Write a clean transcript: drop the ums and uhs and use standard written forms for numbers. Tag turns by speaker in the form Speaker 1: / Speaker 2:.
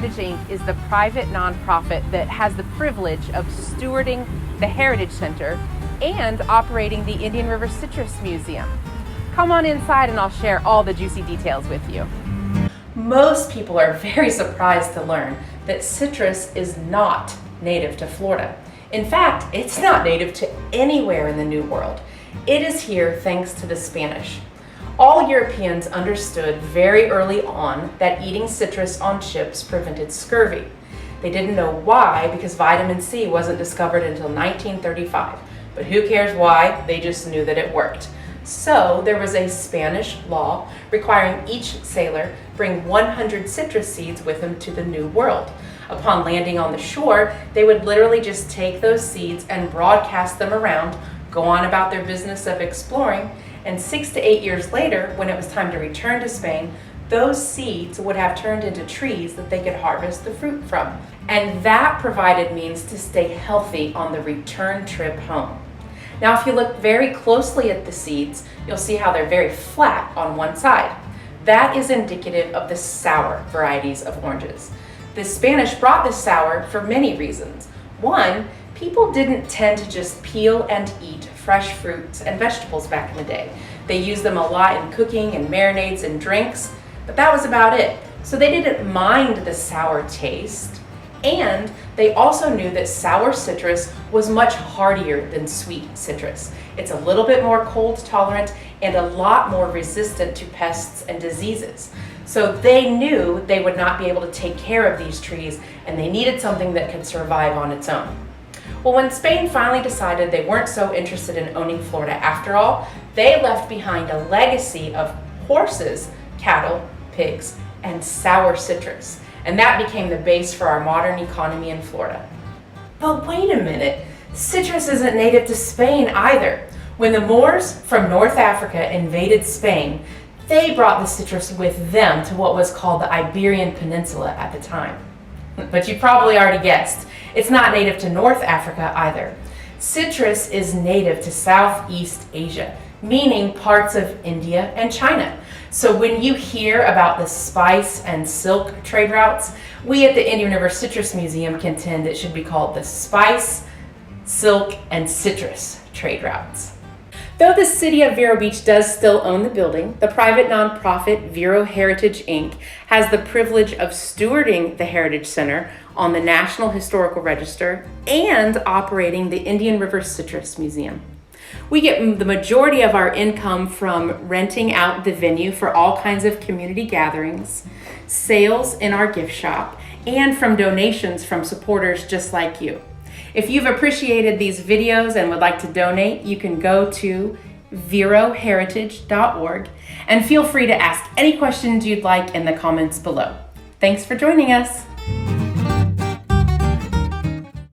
Speaker 1: Heritage Inc. is the private nonprofit that has the privilege of stewarding the Heritage Center and operating the Indian River Citrus Museum. Come on inside and I'll share all the juicy details with you. Most people are very surprised to learn that citrus is not native to Florida. In fact, it's not native to anywhere in the New World. It is here thanks to the Spanish. All Europeans understood very early on that eating citrus on ships prevented scurvy. They didn't know why, because vitamin C wasn't discovered until 1935. But who cares why? They just knew that it worked. So there was a Spanish law requiring each sailor bring 100 citrus seeds with them to the New World. Upon landing on the shore, they would literally just take those seeds and broadcast them around, go on about their business of exploring, and 6 to 8 years later, when it was time to return to Spain, those seeds would have turned into trees that they could harvest the fruit from. And that provided means to stay healthy on the return trip home. Now, if you look very closely at the seeds, you'll see how they're very flat on one side. That is indicative of the sour varieties of oranges. The Spanish brought the sour for many reasons. One, people didn't tend to just peel and eat fresh fruits and vegetables back in the day. They used them a lot in cooking and marinades and drinks, but that was about it. So they didn't mind the sour taste. And they also knew that sour citrus was much hardier than sweet citrus. It's a little bit more cold tolerant and a lot more resistant to pests and diseases. So they knew they would not be able to take care of these trees and they needed something that could survive on its own. Well, when Spain finally decided they weren't so interested in owning Florida after all, they left behind a legacy of horses, cattle, pigs, and sour citrus. And that became the base for our modern economy in Florida. But wait a minute, citrus isn't native to Spain either. When the Moors from North Africa invaded Spain, they brought the citrus with them to what was called the Iberian Peninsula at the time. But you probably already guessed, it's not native to North Africa either. Citrus is native to Southeast Asia, meaning parts of India and China. So when you hear about the spice and silk trade routes, we at the Indian River Citrus Museum contend it should be called the spice, silk, and citrus trade routes. Though the city of Vero Beach does still own the building, the private nonprofit Vero Heritage Inc. has the privilege of stewarding the Heritage Center on the National Historical Register and operating the Indian River Citrus Museum. We get the majority of our income from renting out the venue for all kinds of community gatherings, sales in our gift shop, and from donations from supporters just like you. If you've appreciated these videos and would like to donate, you can go to veroheritage.org and feel free to ask any questions you'd like in the comments below. Thanks for joining us.